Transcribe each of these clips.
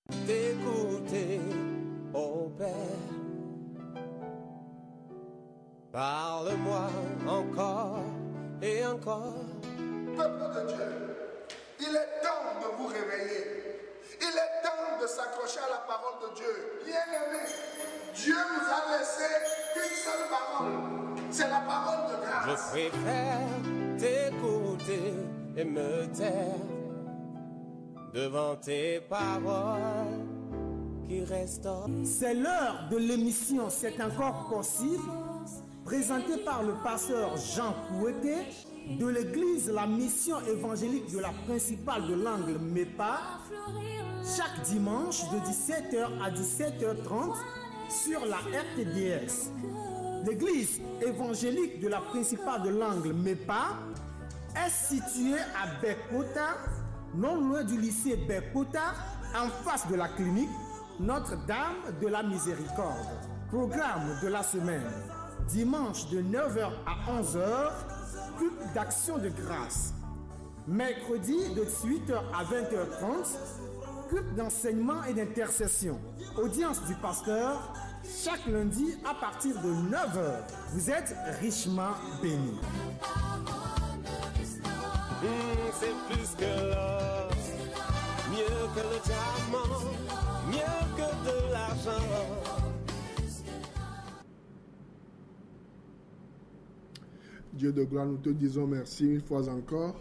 T'écouter, ô Père. Parle-moi encore et encore. Peuple de Dieu, il est temps de vous réveiller. Il est temps de s'accrocher à la parole de Dieu. Bien-aimé, Dieu nous a laissé une seule parole. C'est la parole de grâce. Je préfère t'écouter et me taire devant tes paroles qui restaurent. C'est l'heure de l'émission C'est encore possible, présentée par le pasteur Jean Kouété de l'église La Mission évangélique de la principale de l'Angle MEPA, chaque dimanche de 17h à 17h30 sur la RTDS. L'église évangélique de la principale de l'Angle MEPA est située à Bekota, non loin du lycée Bekota, en face de la clinique Notre-Dame de la Miséricorde. Programme de la semaine: dimanche de 9h à 11h, culte d'action de grâce. Mercredi de 18h à 20h30, culte d'enseignement et d'intercession. Audience du pasteur chaque lundi à partir de 9h. Vous êtes richement bénis. C'est plus que l'or, mieux que le diamant, mieux que de l'argent. Dieu de gloire, nous te disons merci une fois encore.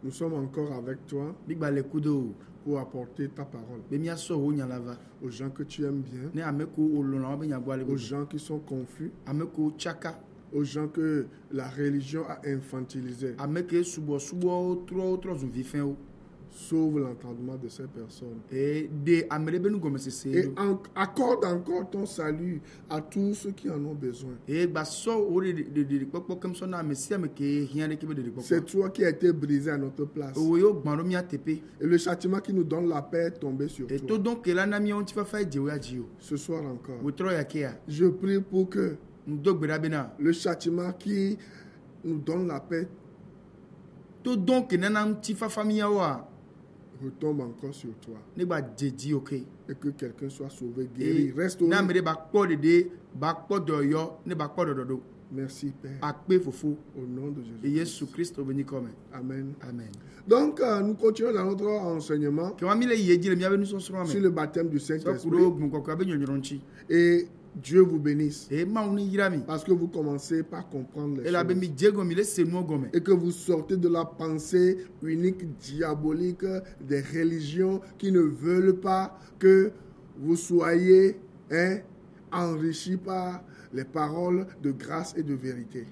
Nous sommes encore avec toi pour apporter ta parole aux gens que tu aimes bien, aux gens qui sont confus, aux gens que la religion a infantilisé. Sauve l'entendement de ces personnes. Et accorde encore ton salut à tous ceux qui en ont besoin. C'est toi qui as été brisé à notre place. Et le châtiment qui nous donne la paix est tombé sur toi. Ce soir encore, je prie pour que le châtiment qui nous donne la paix retombe encore sur toi. Et que quelqu'un soit sauvé, guéri, restauré. Merci Père. Au nom de Jésus. Amen. Amen. Donc nous continuons dans notre enseignement sur le baptême du Saint-Esprit. Et Dieu vous bénisse. Parce que vous commencez par comprendre les choses. Et que vous sortez de la pensée unique, diabolique des religions qui ne veulent pas que vous soyez enrichis par les paroles de grâce et de vérité.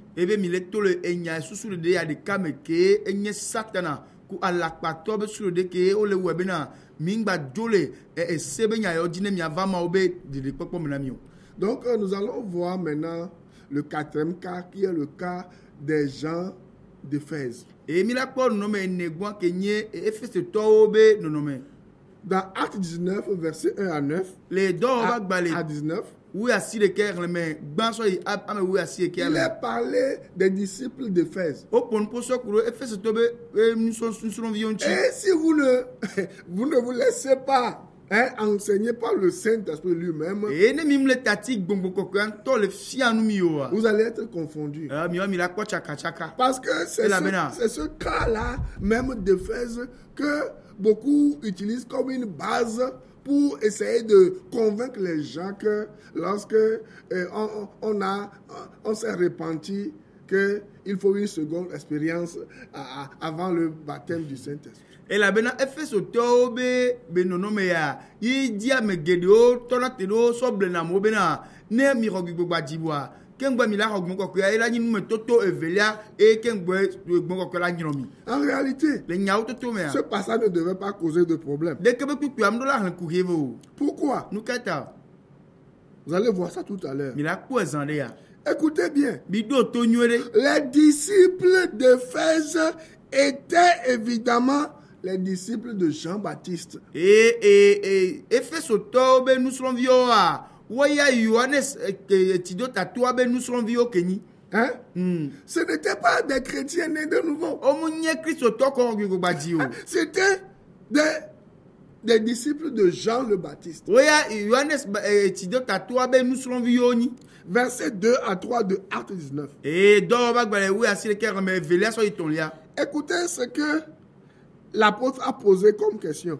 Donc nous allons voir maintenant le quatrième cas qui est le cas des gens d'Éphèse. Dans Acte 19, versets 1 à 9, à 19, il est parlé des disciples d'Éphèse. Et si vous ne vous laissez pas enseigné par le Saint-Esprit lui-même, vous allez être confondus. Parce que c'est ce cas-là, même d'Éphèse, que beaucoup utilisent comme une base pour essayer de convaincre les gens que lorsque on s'est repenti, qu'il faut une seconde expérience avant le baptême du Saint-Esprit. Et la bena Efes otobe benonome ya idia megedeo tonatelo soblena mobena ne mirogi gbagbajiwa kengba mila hogmo ko ya ila nyinu metoto evelia e kengba gbogbo ko la nyiromi. En réalité, ce passage ne devait pas causer de problème. Pourquoi? Vous allez voir ça tout à l'heure. Écoutez bien. Les disciples d'Éphèse étaient évidemment les disciples de Jean-Baptiste. Hein? Ce n'était pas des chrétiens nés de nouveau. C'était des disciples de Jean le Baptiste. Versets 2 à 3 de Actes 19. Écoutez ce que l'apôtre a posé comme question.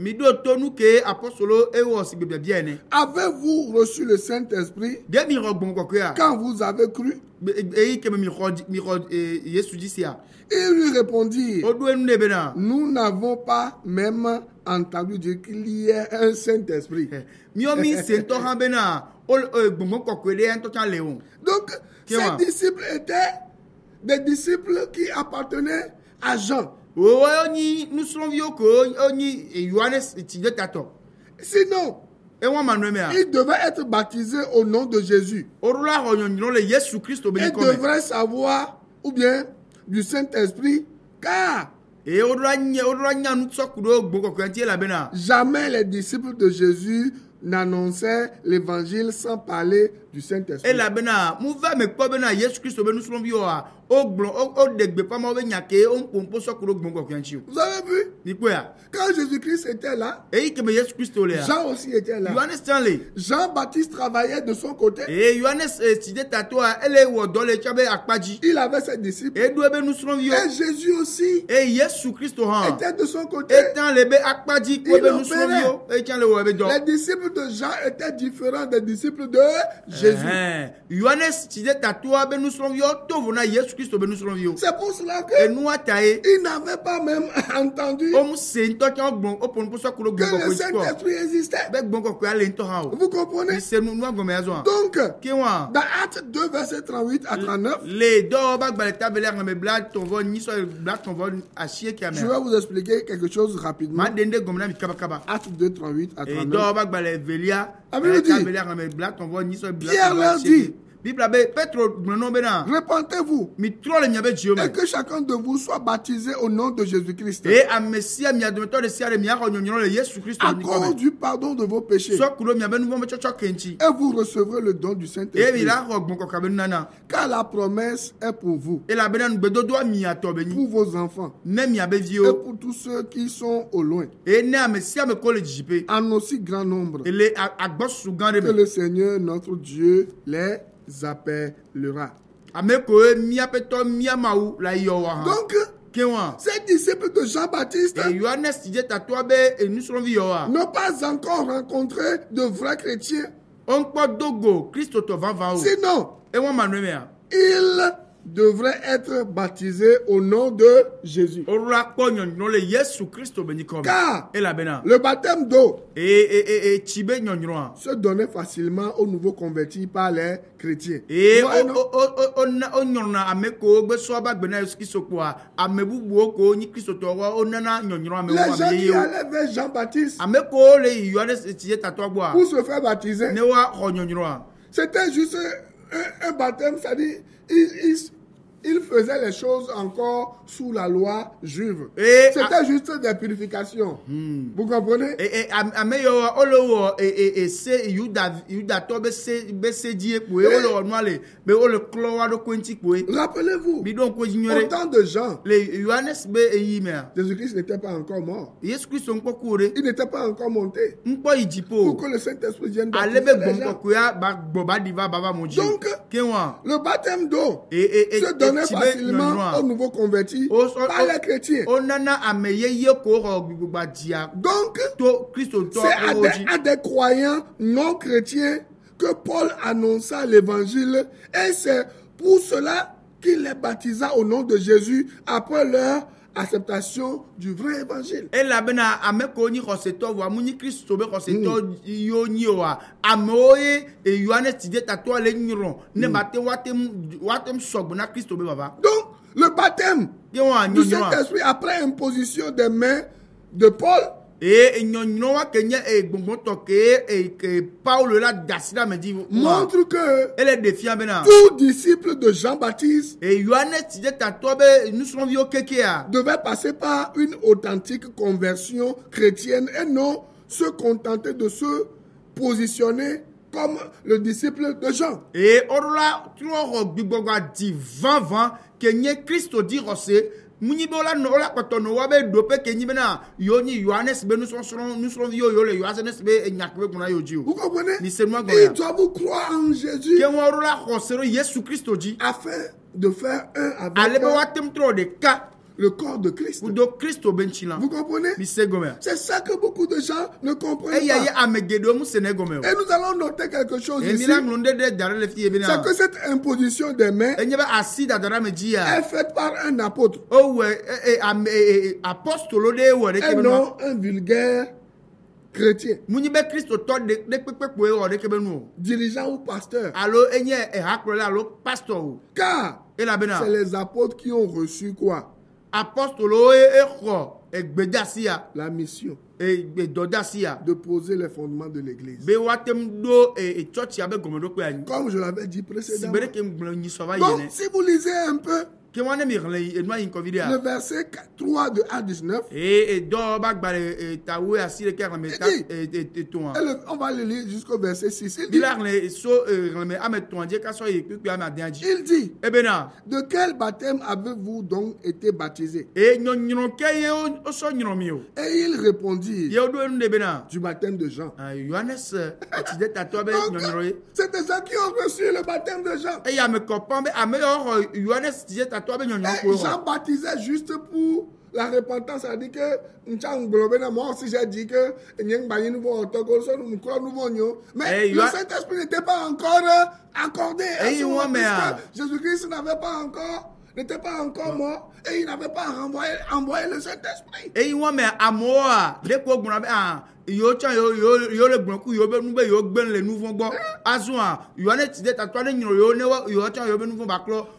Avez-vous reçu le Saint-Esprit quand vous avez cru? Il lui répondit, nous n'avons pas même entendu dire qu'il y ait un Saint-Esprit. Donc, ces disciples étaient des disciples qui appartenaient à Jean. Sinon, il devait être baptisé au nom de Jésus. Il devrait savoir, ou bien du Saint-Esprit, car jamais les disciples de Jésus n'annonçaient l'évangile sans parler du Saint-Esprit. Vous avez vu? Quand Jésus-Christ était là, Jean aussi était là. Jean-Baptiste travaillait de son côté. Il avait ses disciples. Et Jésus aussi était de son côté. Il opérait. Les disciples de Jean étaient différents des disciples de Jésus. C'est pour cela qu'il n'avait pas même entendu que le Saint-Esprit existait. Vous comprenez? Donc, dans Actes 2, verset 38 à 39, je vais vous expliquer quelque chose rapidement. Actes 2, 38 à 39. Pierre leur dit, repentez-vous et que chacun de vous soit baptisé au nom de Jésus-Christ à cause du pardon de vos péchés, et vous recevrez le don du Saint-Esprit, car la promesse est pour vous, pour vos enfants et pour tous ceux qui sont au loin, en aussi grand nombre que le Seigneur notre Dieu les appellera. Donc, ces disciples de Jean-Baptiste n'ont pas encore rencontré de vrais chrétiens. Sinon, ils devraient être baptisés au nom de Jésus. Car le baptême d'eau se donnait facilement aux nouveaux convertis par les chrétiens. Les gens qui allaient vers Jean-Baptiste pour se faire baptiser, c'était juste un baptême, c'est-à-dire il faisait les choses encore sous la loi juive. C'était juste des purifications. Vous comprenez? Rappelez-vous, au temps de Jean, Jésus-Christ n'était pas encore mort. Il n'était pas encore monté pour que le Saint-Esprit vienne baptiser les gens. Donc, le baptême d'eau se donnait facilement aux nouveaux convertis par les chrétiens. Donc, c'est à des croyants non chrétiens que Paul annonça l'évangile, et c'est pour cela qu'il les baptisa au nom de Jésus après leur acceptation du vrai évangile. Donc, le baptème du Saint-Esprit après imposition des mains de Paul montre que tout disciple de Jean-Baptiste devait passer par une authentique conversion chrétienne et non se contenter de se positionner comme le disciple de Jean. Munibola no la kotono wabe dope ke nyibena yoni Yohanes be nous serons yo le Yohanes be nyakwe kuna yoji. Vous comprenez? Ni c'est moi Il doit vous croire en Jésus ke worola khosero Yesu Christo ji afin de faire un avec ale be watem tro de ka le corps de Christ. Vous comprenez? C'est ça que beaucoup de gens ne comprennent pas. Et nous allons noter quelque chose ici. C'est que cette imposition des mains est faite par un apôtre. Et non un vulgaire chrétien. Dirigeant ou pasteur. Car c'est les apôtres qui ont reçu quoi? La mission de poser les fondements de l'église. Comme je l'avais dit précédemment. Donc, si vous lisez un peu le verset 3 de A19, on va le lire jusqu'au verset 6. Il dit, de quel baptême avez-vous donc été baptisés? Et il répondit, du baptême de Jean. C'est des gens qui ont reçu le baptême de Jean. Et Jean baptisait juste pour la repentance. Ça dit que moi aussi j'ai dit que mais le Saint-Esprit n'était pas encore accordé. Jésus-Christ n'était pas encore mort et il n'avait pas envoyé le Saint-Esprit. Et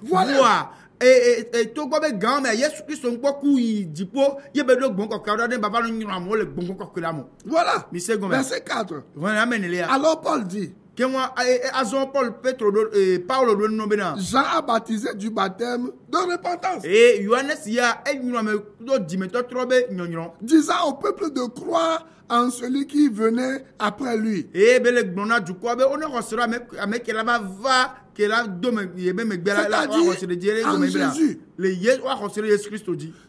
voilà. Et tout comme grand mais Jésus Christ on quoi couille dipo yebe do bon kokara den baba no nyira mo le bon kokara mo. Voilà. Verset 4. Alors Paul dit, Jean a baptisé du baptême de repentance, disant au peuple de croire en celui qui venait après lui. C'est-à-dire en Jésus.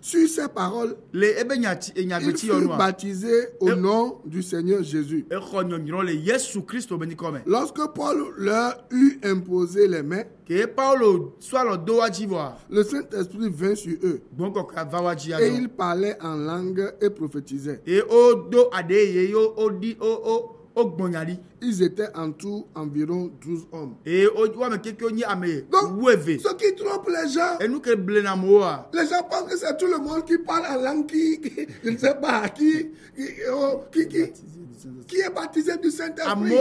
Sur ces paroles, il fut baptisé au nom du Seigneur Jésus. Lorsque Paul leur eut imposé les mains, le Saint-Esprit vint sur eux et ils parlaient en langue et prophétisaient. Ils étaient en tout environ 12 hommes. Donc, ce qui trompe les gens, les gens pensent que c'est tout le monde qui parle en langue, je ne sais pas, qui est baptisé du Saint-Esprit.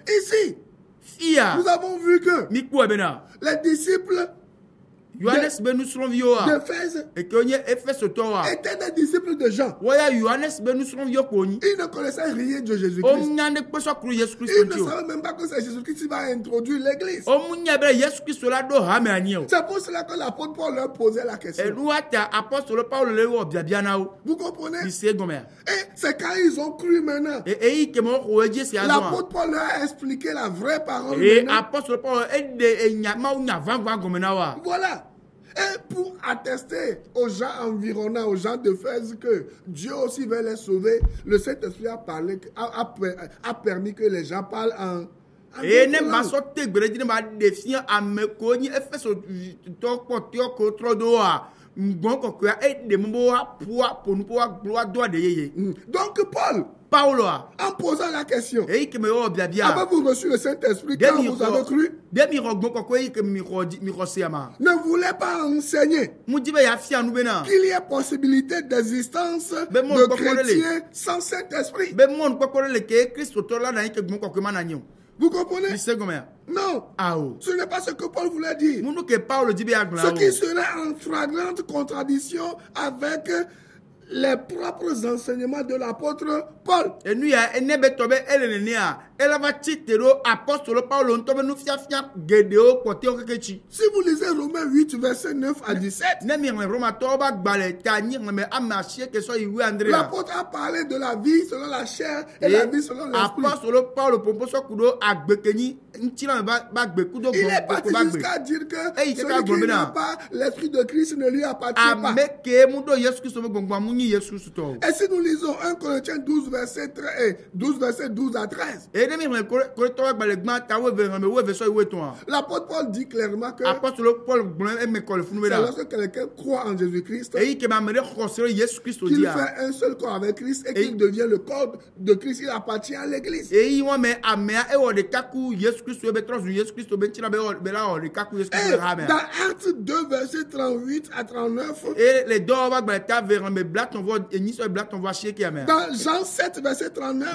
Ici, nous avons vu que les disciples d'Éphèse étaient des disciples de Jean. Ils ne connaissaient rien de Jésus-Christ. Ils ne savaient même pas que c'est Jésus-Christ qui va introduire l'église. C'est pour cela que l'apôtre Paul leur posait la question. Vous comprenez? Et c'est quand ils ont cru maintenant. L'apôtre Paul leur a expliqué la vraie parole. Voilà. Et pour attester aux gens environnants, aux gens d'Éphèse que Dieu aussi veut les sauver, le Saint-Esprit a permis que les gens parlent en donc Paul, en posant la question, avez-vous reçu le Saint-Esprit quand vous avez cru? Ne voulait pas enseigner qu'il y a possibilité d'existence de chrétiens sans Saint-Esprit. Vous comprenez? Non. Ce n'est pas ce que Paul voulait dire. Ce qui serait en flagrante contradiction avec les propres enseignements de l'apôtre Paul. Et nous, elle va titero apostole Paul. Si vous lisez Romains 8, verset 9 à 17, l'apôtre a parlé de la vie selon la chair et la vie selon l'esprit. Il est parti jusqu'à dire que celui qui n'a pas l'esprit de Christ ne lui appartient pas. Et si nous lisons 1 Corinthiens 12, verset 12 à 13, l'apôtre Paul dit clairement que c'est lorsque quelqu'un croit en Jésus-Christ qu'il fait un seul corps avec Christ et qu'il devient le corps de Christ, il appartient à l'église. Et dans Actes 2, verset 38 à 39, dans Jean 7, verset 39,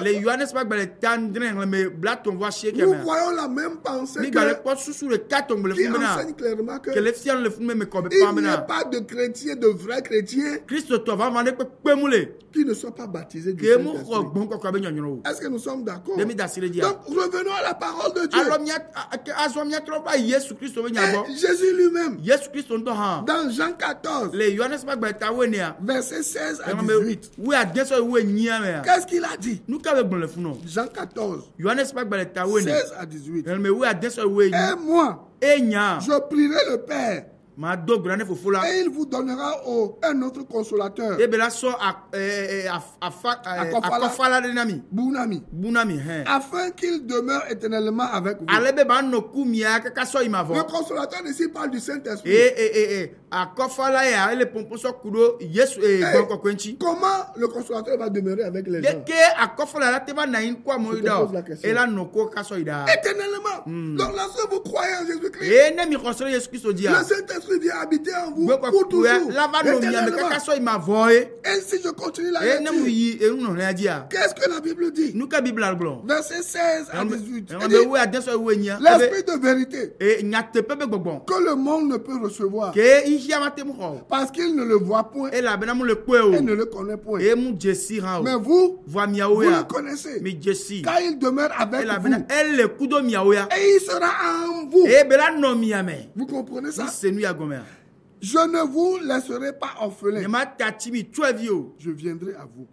nous voyons la même pensée qui enseigne clairement que il n'y a pas de chrétiens, de vrais chrétiens qui ne soient pas baptisés du Saint-Esprit. Est-ce que nous sommes d'accord? Donc revenons à la parole de Dieu. Et Jésus lui-même, dans Jean 14, verset 16 à 18, qu'est-ce qu'il a dit? Jean 14, 16 à 18. Et moi, je prierai le Père, et il vous donnera un autre consolateur, Bounami, afin qu'il demeure éternellement avec vous. Le consolateur ici parle du Saint-Esprit. Comment le consolateur va demeurer avec les gens? Éternellement. Donc lorsque vous croyez en Jésus-Christ, le Saint-Esprit vient habiter en vous pour toujours. Et si je continue la lecture, qu'est-ce que la Bible dit? Verset 16 à 18. L'Esprit de vérité que le monde ne peut recevoir parce qu'il ne le voit point et ne le connaît point. Mais vous le connaissez, car il demeure avec vous et il sera en vous. Vous comprenez ça? Je ne vous laisserai pas orphelin. Je viendrai à vous.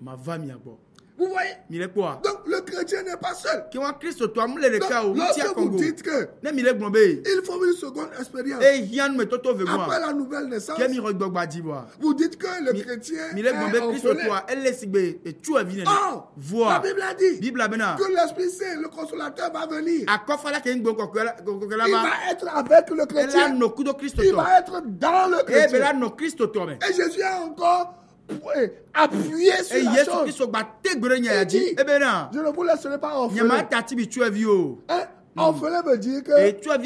Vous voyez? Donc le chrétien n'est pas seul. Donc, lorsque vous dites que il faut une seconde expérience après la nouvelle naissance, vous dites que le chrétien est orphelin. Or, la Bible a dit que l'Esprit Saint, le consolateur, va venir. Il va être avec le chrétien. Il va être dans le chrétien. Et Jésus a encore appuyer sur la chose. Il dit, je ne vous laisserai pas orphelin. Orphelin veut dire que tu n'as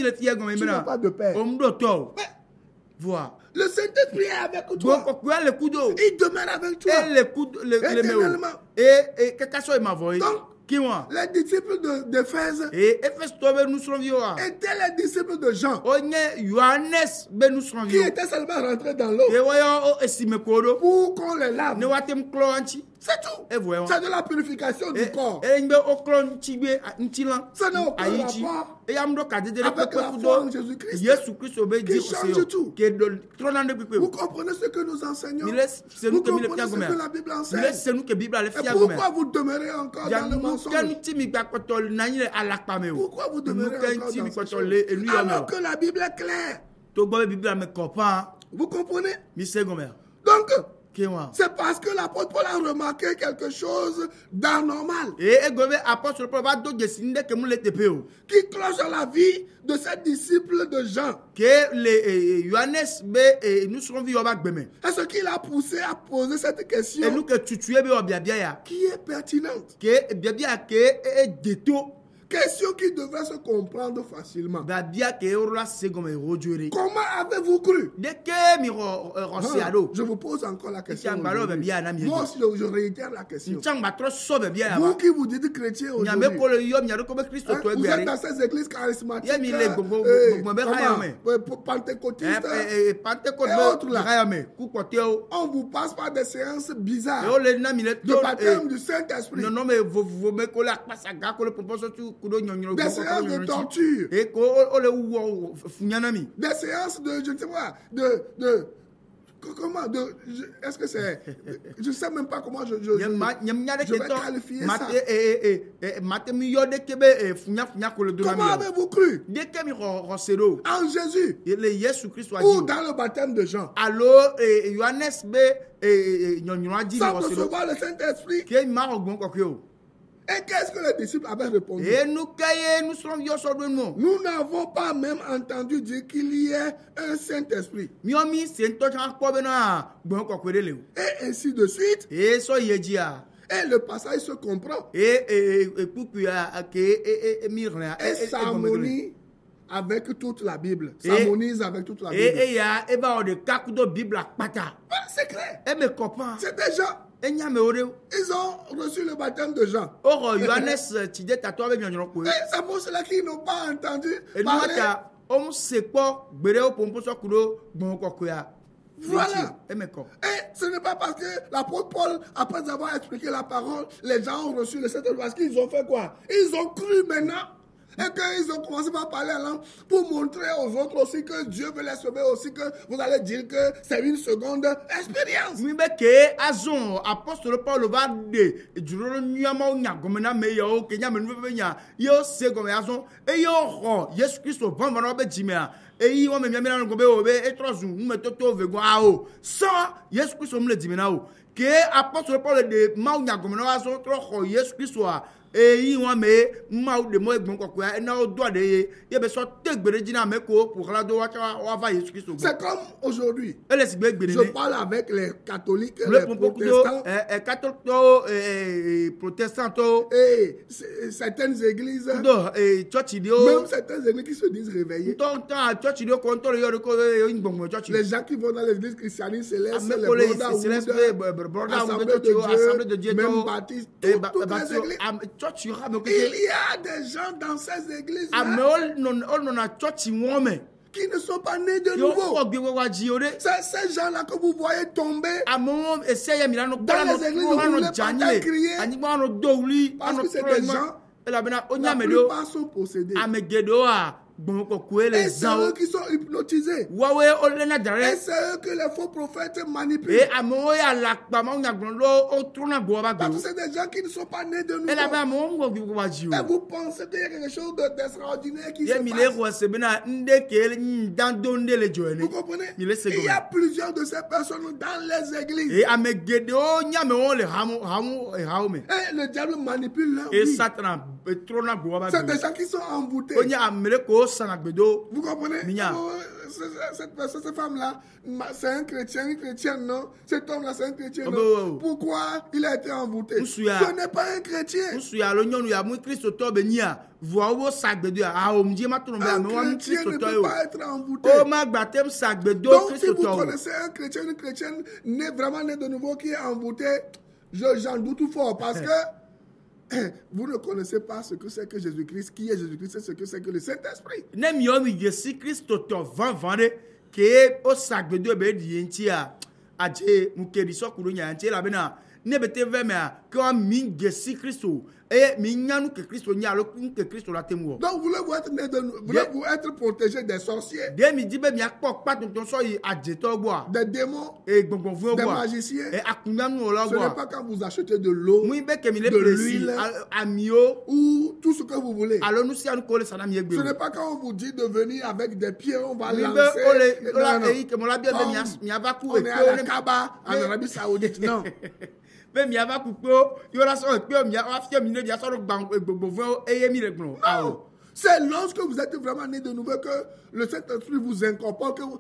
pas de père. Mais, le Saint-Esprit est avec toi. Il demeure avec toi. Éternellement. Donc, les disciples d'Éphèse étaient les disciples de Jean qui étaient seulement rentrés dans l'eau pour qu'on les lave. C'est tout. C'est de la purification du corps. Ça n'a aucun rapport avec la foi en Jésus-Christ qui change tout. Vous comprenez ce que nous enseignons? Vous comprenez ce que la Bible enseigne? Et pourquoi vous demeurez encore dans le mensonge? Pourquoi vous demeurez encore dans ce chose alors que la Bible est claire? Vous comprenez? Donc, c'est parce que l'apôtre Paul a remarqué quelque chose d'anormal qui cloche dans la vie de ces disciples de Jean. Et ce qui l'a poussé à poser cette question qui est pertinente. Question qui devrait se comprendre facilement. Comment avez-vous cru? Je vous pose encore la question. Moi aussi, je réitère la question. Vous qui vous dites chrétien aujourd'hui, vous êtes dans ces églises charismatiques, pentecôtistes et autres là. On vous passe par des séances bizarres de baptême du Saint-Esprit. Des séances de torture. Des séances de, je ne sais pas, comment, est-ce que c'est, je ne sais même pas comment je vais qualifier ça. Comment avez-vous cru? En Jésus ou dans le baptême de Jean? Sans recevoir le Saint-Esprit. Et qu'est-ce que les disciples avaient répondu? Nous n'avons pas même entendu dire qu'il y ait un Saint-Esprit. Et ainsi de suite. Et le passage se comprend. Et s'harmonie avec toute la Bible. S'harmonise avec toute la Bible. C'est clair. C'est déjà. Ils ont reçu le baptême de Jean. Et c'est pour cela qu'ils n'ont pas entendu parler. Voilà. Et ce n'est pas parce que l'apôtre Paul, après avoir expliqué la parole, les gens ont reçu le Saint-Esprit. Parce qu'ils ont fait quoi? Ils ont cru maintenant. Et qu'ils ont commencé par parler en langue pour montrer aux autres aussi que Dieu veut les sauver aussi, que vous allez dire que c'est une seconde expérience. Oui, mais que Azon, apôtre Paul va de Jésus Christ et ils ont même mis gobe et trois jours nous mettons vego ao ça Jésus Christ me le dit maintenant que apôtre Paul de maunya gomena azo trop Jésus Christ et ils ont mais mau de moi bon quoi et na doit de y be so tegbere dina meko pour la do wa va Jésus Christ. C'est comme aujourd'hui. Je parle avec les catholiques, les protestants, protestants et certaines églises, même certaines églises qui se disent réveillées. Les gens qui vont dans l'église christianiste céleste, les Assemblée de Dieu, même baptistes, toutes les églises. Il y a des gens dans ces églises qui ne sont pas nés de nouveau. C'est ces gens-là que vous voyez tomber dans les églises où vous ne voulez pas crier. Parce que c'est des gens, la plupart sont possédés. Et c'est eux qui sont hypnotisés. Et c'est eux que les faux prophètes manipulent. Parce que c'est des gens qui ne sont pas nés de nouveau. Et vous pensez qu'il y a quelque chose d'extraordinaire qui se passe. Vous comprenez? Il y a plusieurs de ces personnes dans les églises. Et le diable manipule leur vie. C'est des gens qui sont envoûtés. Vous comprenez? Cette femme-là, c'est un chrétien, une chrétienne, non? Cet homme-là, c'est un chrétien, non? Pourquoi il a été envoûté? Ce n'est pas un chrétien. Un chrétien ne peut pas être envoûté. Donc, si vous connaissez un chrétien, une chrétienne vraiment né de nouveau qui est envoûté, j'en doute fort parce que vous ne connaissez pas ce que c'est que Jésus-Christ, qui est Jésus-Christ, c'est ce que c'est que le Saint-Esprit. Donc voulez-vous être né de nous, voulez-vous être protégé des sorciers, des démons, des magiciens? Ce n'est pas quand vous achetez de l'eau, de l'huile ou tout ce que vous voulez. Ce n'est pas quand on vous dit de venir avec des pieds, on va lancer. On est à la Kaaba en Arabie Saoudite, non. Non, c'est lorsque vous êtes vraiment né de nouveau que le Saint-Esprit vous incorpore.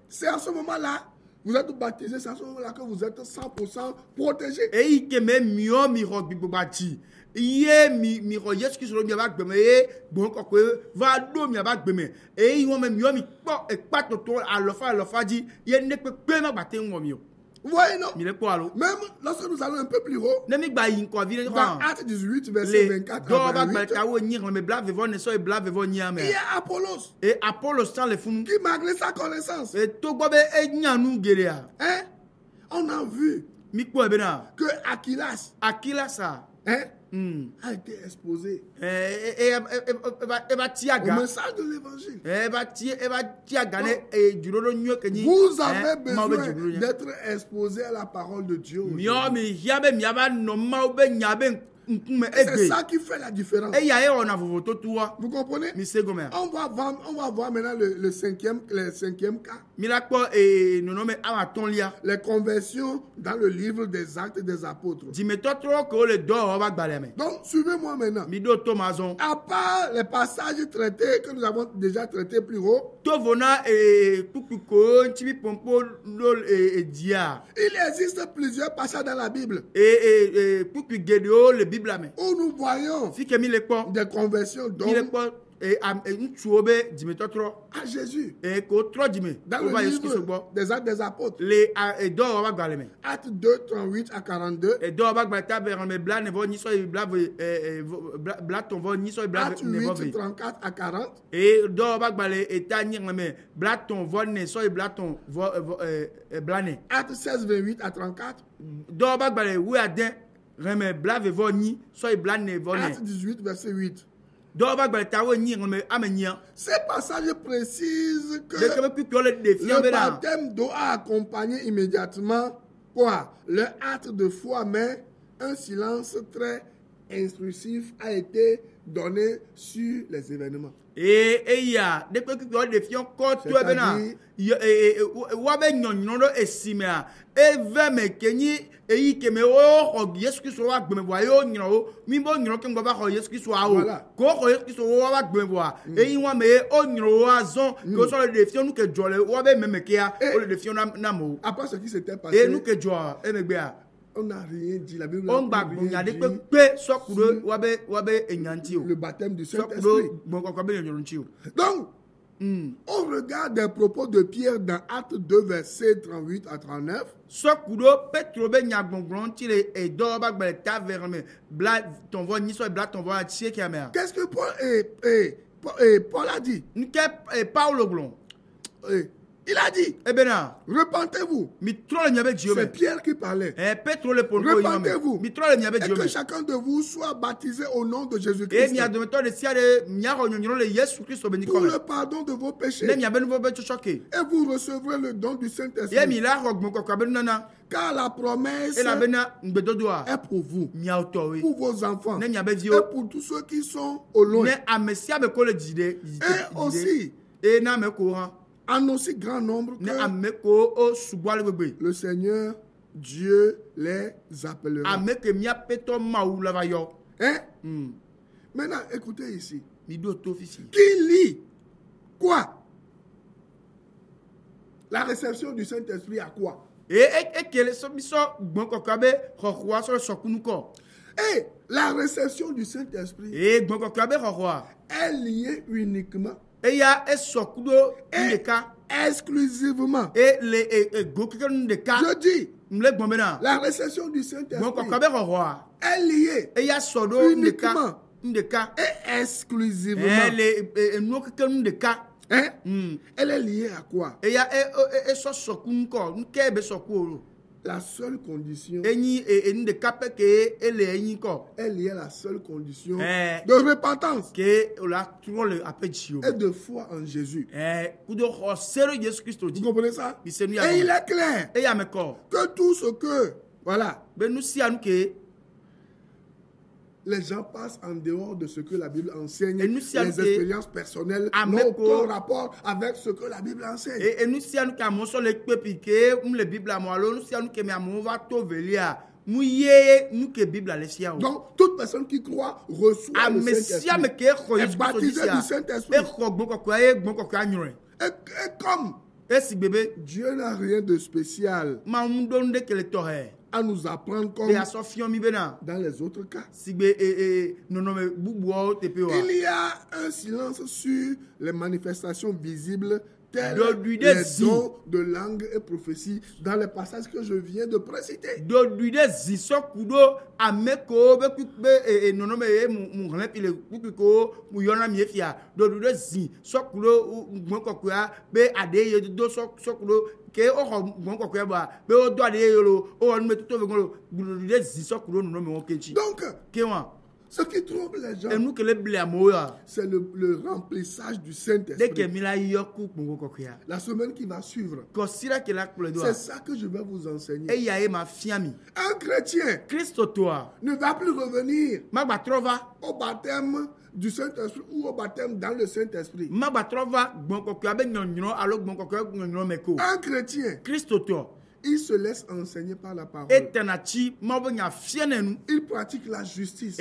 C'est à ce moment-là Vous êtes baptisé, c'est à ce moment-là que vous êtes 100% protégé. Et il que me mio mi ro bi bati. Iye mi ro Yesu Christ lo mi ba gbeme e bon ko va do mi ba gbeme. E yi won me mio mi po e pato to alofa di ye ne pe ma bate won mi o. Vous voyez, non? Même lorsque nous allons un peu plus haut, dans Acte 18, verset 24 à 28, il y a Apollos et Apollos qui, malgré sa connaissance, hein, on a vu que Aquilas a été exposé au message de l'évangile. Vous avez besoin d'être exposé à la parole de Dieu. C'est ça qui fait la différence. Vous comprenez? On va voir maintenant le cinquième cas. Les conversions dans le livre des Actes des Apôtres. Donc, suivez-moi maintenant. À part les passages traités que nous avons déjà traités plus haut, il existe plusieurs passages dans la Bible où nous voyons des conversions d'hommes à Jésus. Dans le livre des Actes des Apôtres, Actes 2, 38 à 42, Actes 8, 34 à 40, Actes 16, 28 à 34, Actes 18, verset 8. Ces passages précisent que le baptême doit accompagner immédiatement quoi? Le acte de foi, mais un silence très instructif a été donné sur les événements. Après ce qui s'était passé, on n'a rien dit. La Bible n'a rien dit le baptême du Saint-Esprit. Donc, on regarde des propos de Pierre dans Actes 2, versets 38 à 39. Qu'est-ce que Paul a dit? Il a dit, repentez-vous. C'est Pierre qui parlait. Repentez-vous. Et que chacun de vous soit baptisé au nom de Jésus-Christ pour le pardon de vos péchés. Et vous recevrez le don du Saint-Esprit. Car la promesse est pour vous, pour vos enfants, et pour tous ceux qui sont au loin. Et aussi, en aussi grand nombre que le Seigneur Dieu les appellera. Hein? Maintenant, écoutez ici. Qui lit quoi? La réception du Saint-Esprit à quoi? Et la réception du Saint-Esprit est liée uniquement et exclusivement. Je dis, la réception du Saint-Esprit est liée uniquement et exclusivement. Hein? Elle est liée à quoi? La seule condition est liée à la seule condition de repentance et de foi en Jésus. Vous comprenez ça? Et il est clair que tout ce que, voilà, les gens passent en dehors de ce que la Bible enseigne. Les expériences personnelles n'ont aucun rapport avec ce que la Bible enseigne. Donc, toute personne qui croit reçoit le Saint-Esprit, est baptisée du Saint-Esprit. Et comme Dieu n'a rien de spécial à nous apprendre comme dans les autres cas. Il y a un silence sur les manifestations visibles tels les dons de langue et prophétie dans les passages que je viens de préciter. Donc, ce qui trouble les gens, c'est le remplissage du Saint-Esprit. La semaine qui va suivre, c'est ça que je vais vous enseigner. Un chrétien ne va plus revenir au baptême du Saint-Esprit ou au baptême dans le Saint-Esprit. Un chrétien, il se laisse enseigner par la parole. Il pratique la justice,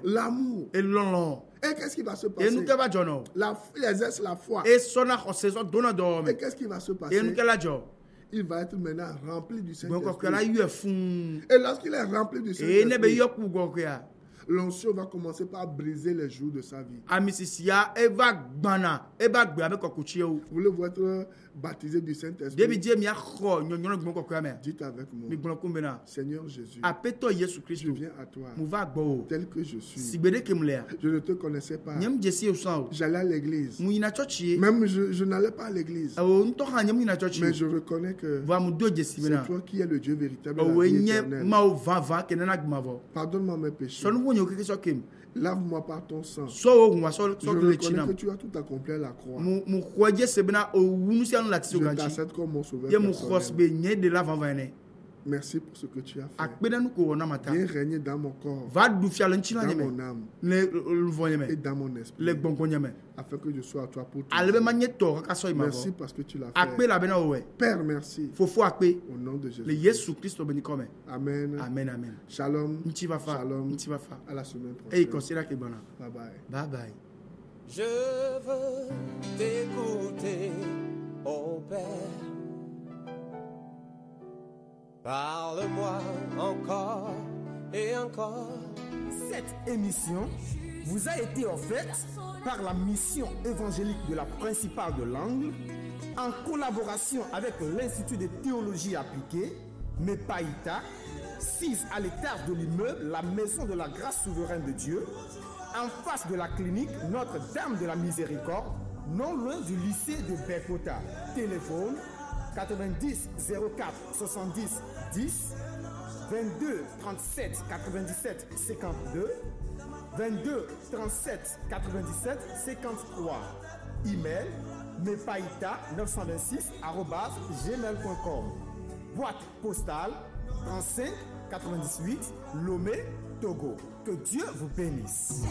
l'amour. Et qu'est-ce qui va se passer? Il exerce la foi. Et qu'est-ce qui va se passer? Il va être maintenant rempli du Saint-Esprit. Et lorsqu'il est rempli du Saint-Esprit, l'onction va commencer par briser les jours de sa vie. Vous voulez vous être baptisé du Saint-Esprit? Dites avec moi: Seigneur Jésus, je viens à toi tel que je suis. Je ne te connaissais pas. J'allais à l'église. Même je n'allais pas à l'église. Mais je reconnais que c'est toi qui es le Dieu véritable et la vie éternelle. Pardonne-moi mes péchés. Lave-moi par ton sang. Je reconnais que tu as tout accompli à la croix. Je t'accepte comme mon sauveur personnel. Merci pour ce que tu as fait. Viens régner dans mon corps, dans mon âme et dans mon esprit, afin que je sois à toi pour toujours. Merci parce que tu l'as fait. Père, merci. Au nom de Jésus. Amen. Amen. Shalom. Shalom. À la semaine prochaine. Bye bye. Bye bye. Je veux t'écouter, ô Père. Parle-moi encore et encore. Cette émission vous a été offerte par la mission évangélique de la principale de l'Angle en collaboration avec l'Institut de théologie appliquée, MEPAITA, 6 à l'étage de l'immeuble La Maison de la Grâce Souveraine de Dieu, en face de la clinique Notre-Dame de la Miséricorde, non loin du lycée de Bekota. Téléphone 90 04 70 10 22 37 97 52 22 37 97 53. Email mepaïta926@gmail.com. Boîte postale 35 98 Lomé, Togo. Que Dieu vous bénisse.